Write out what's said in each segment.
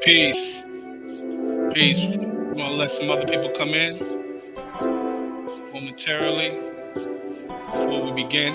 Peace. Peace. I'm gonna let some other people come in momentarily before we begin.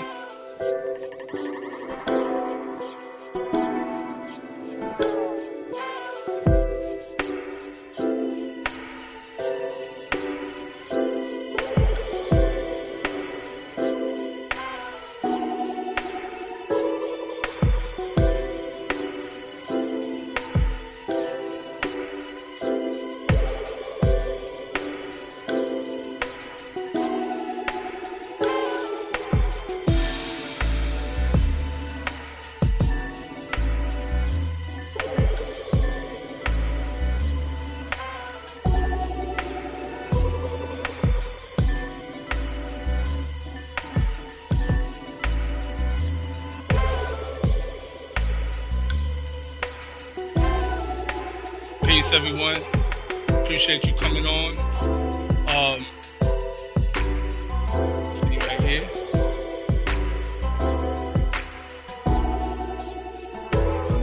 Peace, everyone. Appreciate you coming on. See right here.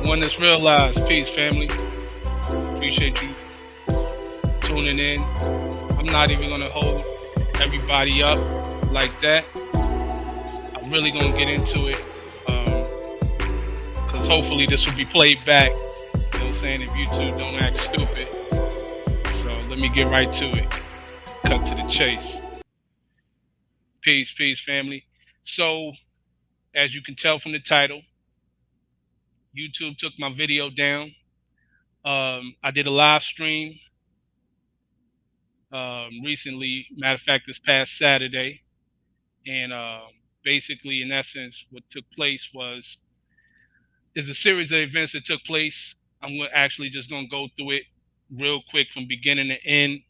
One that's realized. Peace, family. Appreciate you tuning in. I'm not even gonna hold everybody up like that. I'm really gonna get into it because hopefully this will be played back. You know what I'm saying? If YouTube don't act stupid. So let me get right to it. Cut to the chase. Peace, family. So, as you can tell from the title, YouTube took my video down. I did a live stream recently, matter of fact, this past Saturday. And basically, in essence, what took place is a series of events that took place. I'm actually just going to go through it real quick from beginning to end,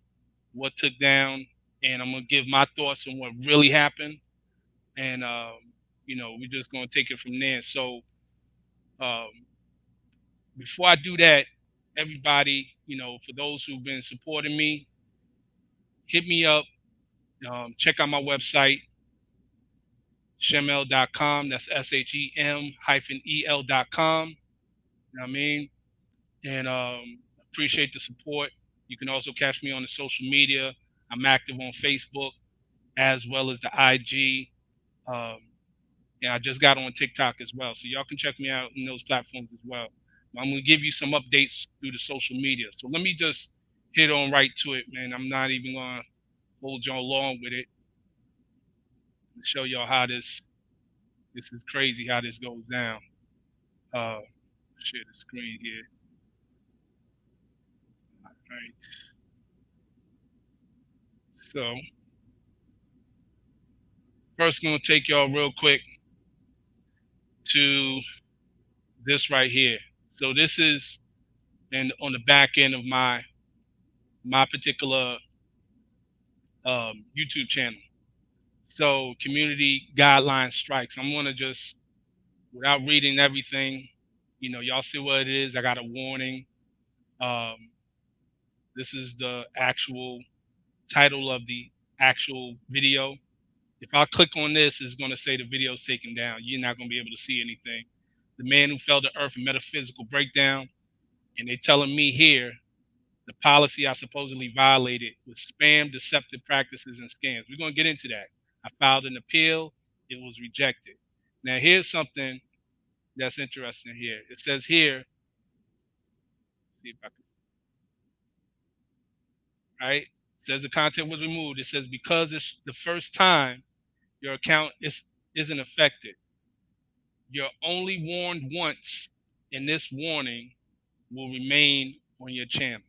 what took down, and I'm going to give my thoughts on what really happened. And, we're just going to take it from there. So, before I do that, everybody, for those who've been supporting me, hit me up. Check out my website, shemel.com. That's SHEM-EL.com. You know what I mean? And appreciate the support. You can also catch me on the social media. I'm active on Facebook as well as the IG. And I just got on TikTok as well. So y'all can check me out in those platforms as well. I'm going to give you some updates through the social media. So let me just hit on right to it, man. I'm not even going to hold y'all long with it. Show y'all how this is crazy how this goes down. Share the screen here. All right. So first, I'm going to take y'all real quick to this right here. So this is on the back end of my particular YouTube channel. So community guideline strikes. I'm going to just, without reading everything, y'all see what it is. I got a warning. This is the actual title of the actual video. If I click on this, it's going to say the video is taken down. You're not going to be able to see anything. The man who fell to earth, a metaphysical breakdown. And they're telling me here, the policy I supposedly violated was spam, deceptive practices, and scams. We're going to get into that. I filed an appeal. It was rejected. Now, here's something that's interesting here. It says here, see if I can, right? It says the content was removed. It says because it's the first time your account isn't affected. You're only warned once, and this warning will remain on your channel.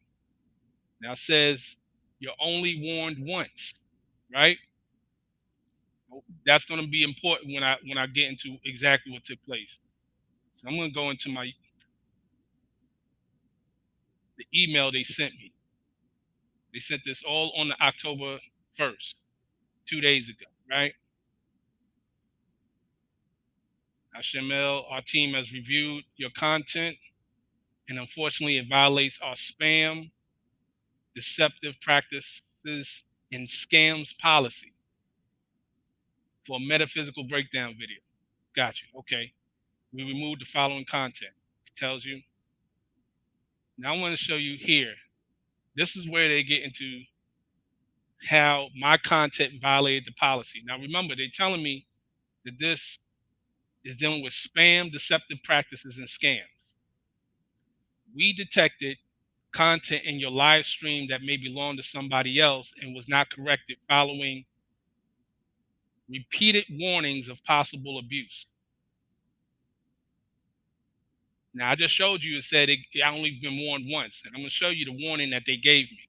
Now it says you're only warned once, right? That's going to be important when I get into exactly what took place. So I'm going to go into the email they sent me. They sent this all on the October 1st, 2 days ago, right? Shemel, our team has reviewed your content, and unfortunately, it violates our spam, deceptive practices, and scams policy for a metaphysical breakdown video. Got you. Okay. We removed the following content. It tells you. Now I want to show you here. This is where they get into how my content violated the policy. Now remember, they're telling me that this is dealing with spam, deceptive practices, and scams. We detected content in your live stream that may belong to somebody else and was not corrected following repeated warnings of possible abuse. Now, I just showed you, it said I only been warned once, and I'm going to show you the warning that they gave me.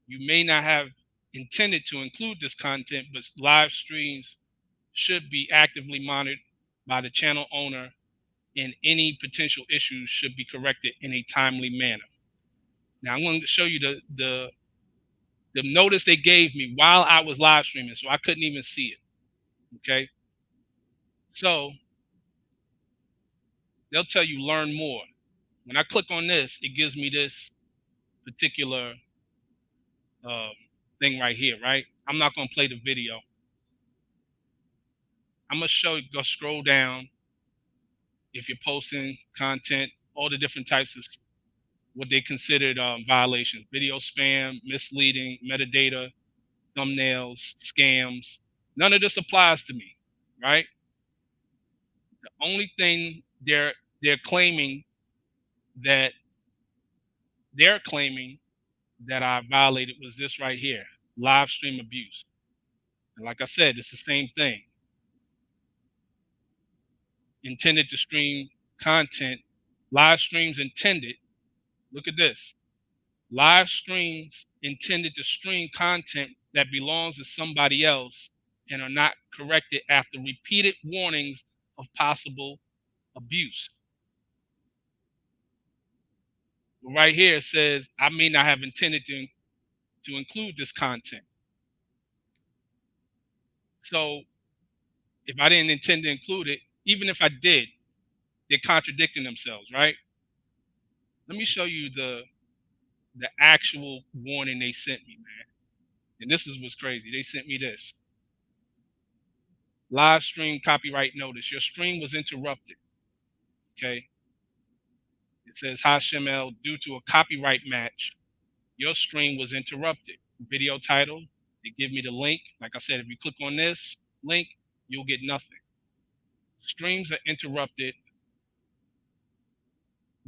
You may not have intended to include this content, but live streams should be actively monitored by the channel owner, and any potential issues should be corrected in a timely manner. Now, I'm going to show you the notice they gave me while I was live streaming, so I couldn't even see it. Okay. So they'll tell you learn more. When I click on this, it gives me this particular um, thing right here, right? I'm not going to play the video. I'm going to show you, go scroll down. If you're posting content, all the different types of what they considered violations: video spam, misleading, metadata, thumbnails, scams. None of this applies to me, right? The only thing they're claiming that I violated was this right here: live stream abuse. And like I said, it's the same thing. Intended to stream content, live streams intended. Look at this: live streams intended to stream content that belongs to somebody else and are not corrected after repeated warnings of possible abuse. Right here it says I may not have intended to include this content. So if I didn't intend to include it, even if I did, they're contradicting themselves, right? Let me show you the actual warning they sent me, man. And this is what's crazy. They sent me this: live stream copyright notice. Your stream was interrupted. Okay. It says, hi Shemel, due to a copyright match, your stream was interrupted. Video title. They give me the link. Like I said, if you click on this link, you'll get nothing. Streams are interrupted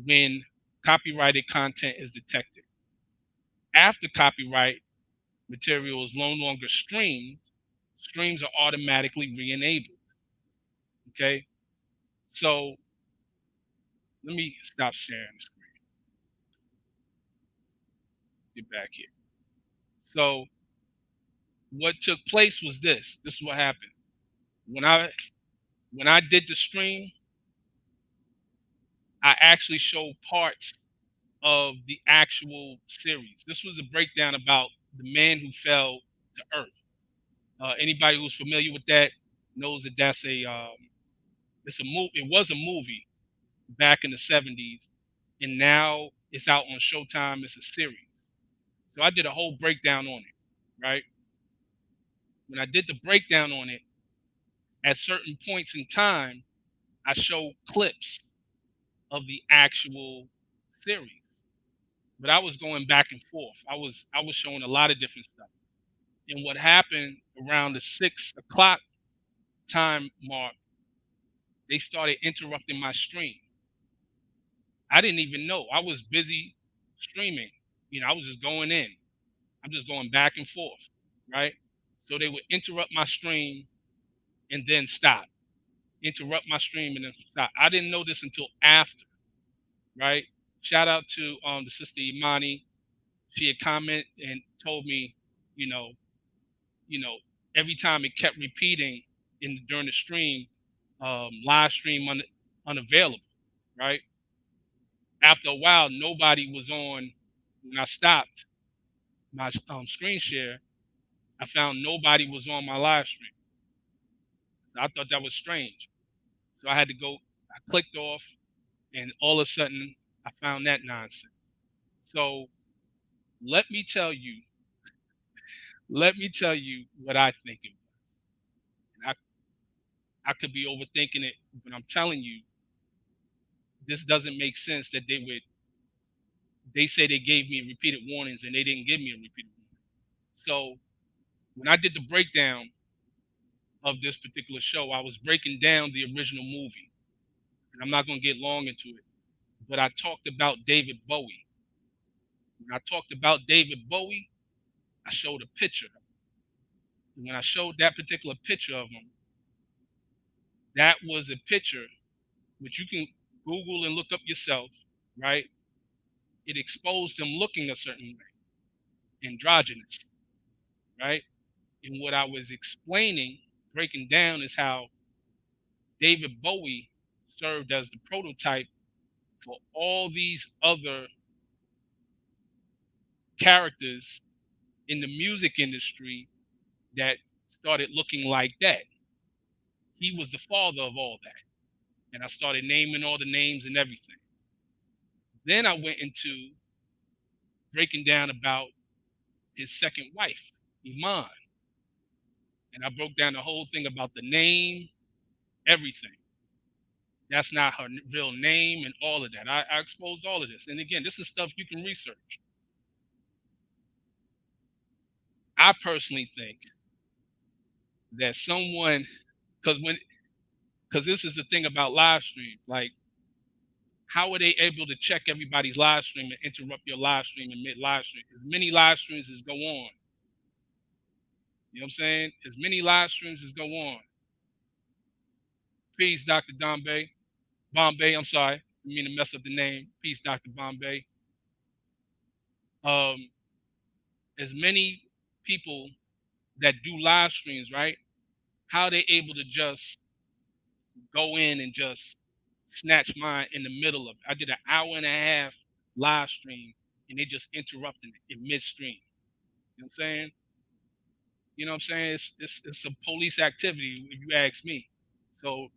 when copyrighted content is detected. After copyright material is no longer streamed, streams are automatically re-enabled. Okay. So let me stop sharing the screen. Get back here. So what took place was this. This is what happened. When I did the stream, I actually showed parts of the actual series. This was a breakdown about the man who fell to Earth. Anybody who's familiar with that knows that that's a it's a movie. It was a movie back in the 70s, and now it's out on Showtime. It's a series. So I did a whole breakdown on it, right? When I did the breakdown on it, at certain points in time, I showed clips of the actual series. But I was going back and forth. I was showing a lot of different stuff. And what happened around the 6 o'clock time mark, they started interrupting my stream. I didn't even know. I was busy streaming. I was just going in. I'm just going back and forth, right? So they would interrupt my stream and then stop. Interrupt my stream and then stop. I didn't know this until after, right? Shout out to the sister Imani. She had commented and told me, you know, every time it kept repeating during the stream, live stream unavailable, right? After a while, nobody was on. When I stopped my screen share, I found nobody was on my live stream. I thought that was strange. So I had to go, I clicked off, and all of a sudden, I found that nonsense. So let me tell you what I think it was. And I could be overthinking it, but I'm telling you, this doesn't make sense that they would they say they gave me repeated warnings, and they didn't give me a repeated warning. So when I did the breakdown of this particular show, I was breaking down the original movie, and I'm not going to get long into it, but I talked about David Bowie. When I talked about David Bowie, I showed a picture. And when I showed that particular picture of him, that was a picture which you can Google and look up yourself, right? It exposed him looking a certain way, androgynous, right? And what I was explaining, breaking down, is how David Bowie served as the prototype for all these other characters in the music industry that started looking like that. He was the father of all that. And I started naming all the names and everything. Then I went into breaking down about his second wife, Iman. And I broke down the whole thing about the name, everything. That's not her real name and all of that. I exposed all of this. And again, this is stuff you can research. I personally think that someone, because this is the thing about live stream, like, how are they able to check everybody's live stream and interrupt your live stream and mid live stream? As many live streams as go on. You know what I'm saying? As many live streams as go on. Peace, Dr. Bombay. Bombay, I'm sorry. I mean to mess up the name. Peace, Dr. Bombay. Um, as many people that do live streams, right? How are they able to just go in and just snatch mine in the middle of it? I did an hour and a half live stream and they just interrupted it in midstream. You know what I'm saying? You know what I'm saying? It's some police activity, if you ask me. So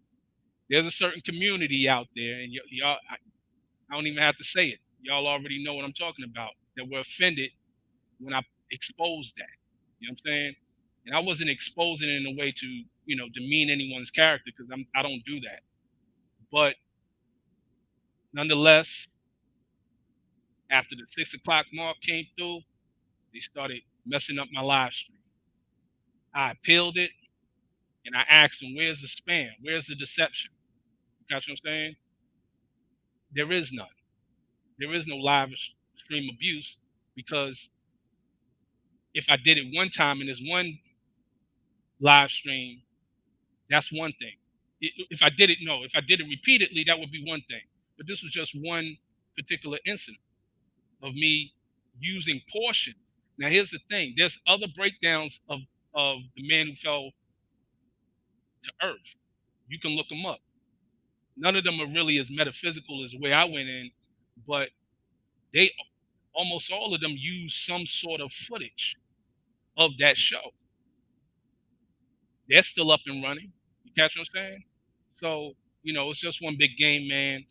there's a certain community out there, and y'all, I don't even have to say it. Y'all already know what I'm talking about. That were offended when I exposed that. You know what I'm saying? And I wasn't exposing it in a way to, demean anyone's character, because I don't do that. But nonetheless, after the 6 o'clock mark came through, they started messing up my live stream. I appealed it, and I asked them, "Where's the spam? Where's the deception?" You catch what I'm saying? There is none. There is no live stream abuse, because if I did it one time in this one live stream, that's one thing. If I did it, no, if I did it repeatedly, that would be one thing. But this was just one particular incident of me using portions. Now, here's the thing: there's other breakdowns of the man who fell to earth. You can look them up. None of them are really as metaphysical as the way I went in, but they almost all of them use some sort of footage of that show. They're still up and running. You catch what I'm saying? So, it's just one big game, man.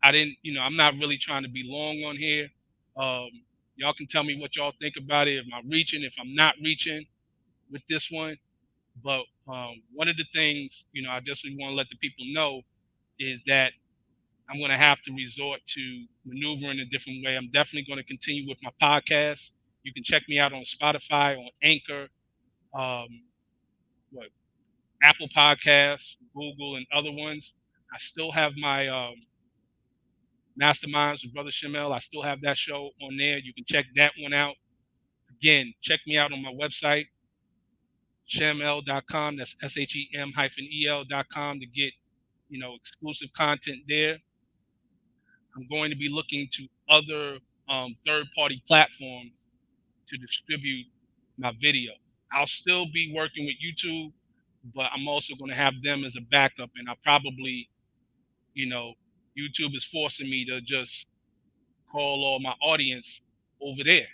I didn't, I'm not really trying to be long on here. Um, y'all can tell me what y'all think about it. If I'm reaching, if I'm not reaching with this one. But one of the things, I just want to let the people know is that I'm going to have to resort to maneuvering a different way. I'm definitely going to continue with my podcast. You can check me out on Spotify, on Anchor, um, what Apple Podcasts, Google, and other ones. I still have my Masterminds with Brother Shamel. I still have that show on there. You can check that one out. Again, check me out on my website, shamel.com. That's SHEM-EL.com to get, exclusive content there. I'm going to be looking to other third-party platforms to distribute my video. I'll still be working with YouTube, but I'm also going to have them as a backup. And I probably, YouTube is forcing me to just call all my audience over there.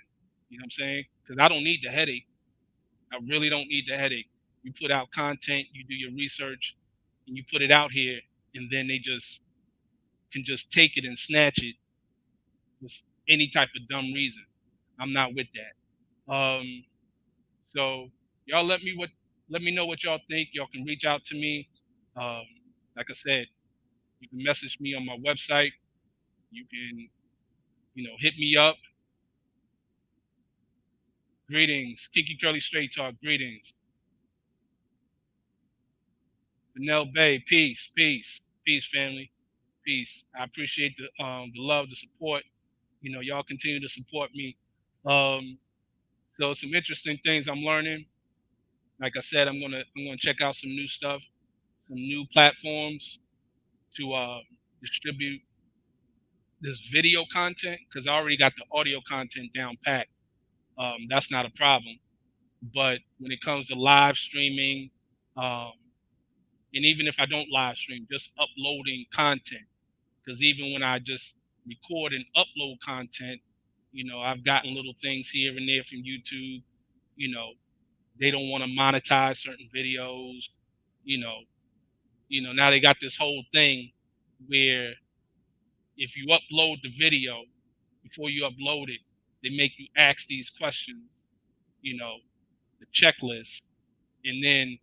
You know what I'm saying? Because I don't need the headache. I really don't need the headache. You put out content, you do your research, and you put it out here, and then they just can just take it and snatch it with any type of dumb reason. I'm not with that. So y'all let me know what y'all think. Y'all can reach out to me. Um, like I said, you can message me on my website. You can, hit me up. Greetings. Kiki Curly Straight Talk. Greetings. Vanell Bay. Peace. Peace. Peace, family. Peace. I appreciate the love, the support. Y'all continue to support me. Um, so some interesting things I'm learning. Like I said, I'm gonna check out some new stuff, some new platforms to distribute this video content because I already got the audio content down pat. That's not a problem. But when it comes to live streaming, um, and even if I don't live stream, just uploading content, because even when I just record and upload content, I've gotten little things here and there from YouTube. You know, they don't want to monetize certain videos. You know, now they got this whole thing where if you upload the video, before you upload it, they make you ask these questions, you know, the checklist, and then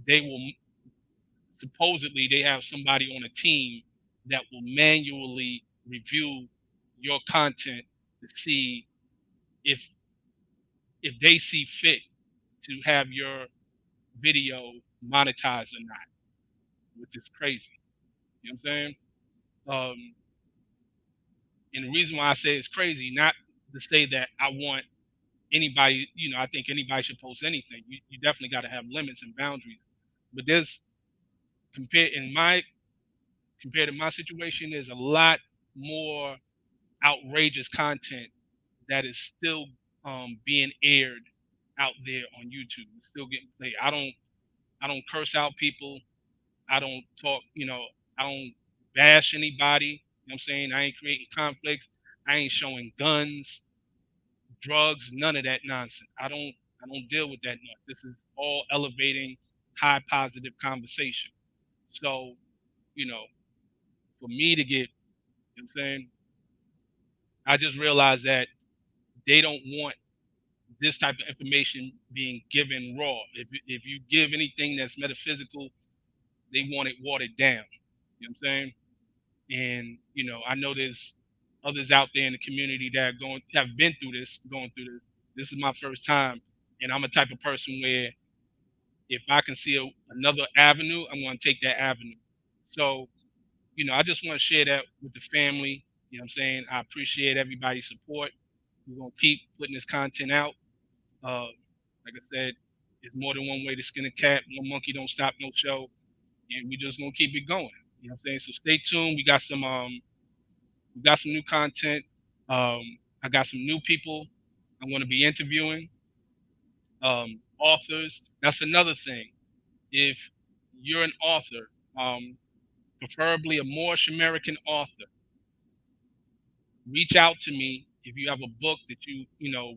they will supposedly they have somebody on a team that will manually review your content to see if they see fit to have your video monetized or not, which is crazy. You know what I'm saying? Um, and the reason why I say it's crazy, not to say that I want anybody, I think anybody should post anything. You definitely got to have limits and boundaries. But there's compared in my compared to my situation, there's a lot more outrageous content that is still being aired out there on YouTube. It's still getting played. I don't curse out people. I don't talk, I don't bash anybody. You know what I'm saying? I ain't creating conflicts. I ain't showing guns, drugs, none of that nonsense. I don't deal with that. This is all elevating high positive conversation. So, you know, for me to get, you know what I'm saying, I just realized that they don't want this type of information being given raw. If you give anything that's metaphysical, they want it watered down. You know what I'm saying? And I know there's others out there in the community that have been through this, going through this. This is my first time, and I'm a type of person where if I can see another avenue, I'm going to take that avenue. So, I just want to share that with the family. You know what I'm saying? I appreciate everybody's support. We're going to keep putting this content out. Like I said, there's more than one way to skin a cat. One monkey don't stop no show, and we just gonna keep it going. You know what I'm saying? So stay tuned. We got some new content. I got some new people I'm going to be interviewing. Authors. That's another thing. If you're an author, preferably a Moorish American author, reach out to me if you have a book that you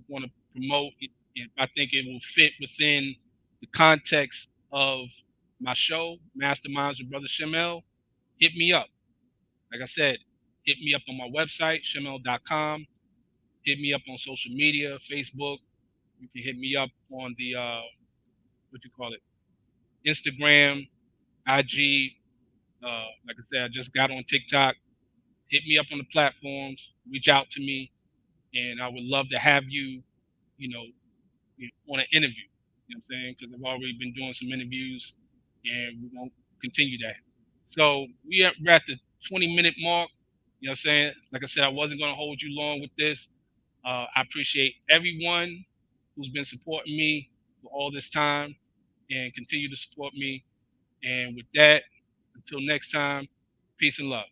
want to promote. If I think it will fit within the context of my show, Masterminds with Brother Shemel, hit me up. Like I said, hit me up on my website, shemel.com. Hit me up on social media, Facebook. You can hit me up on the what you call it, Instagram, IG. Like I said, I just got on TikTok. Hit me up on the platforms. Reach out to me, and I would love to have you, you know, on an interview. You know what I'm saying? Because I've already been doing some interviews, and we're gonna continue that. So we're at the 20-minute mark. You know what I'm saying? Like I said, I wasn't gonna hold you long with this. I appreciate everyone who's been supporting me for all this time and continue to support me. And with that, until next time, peace and love.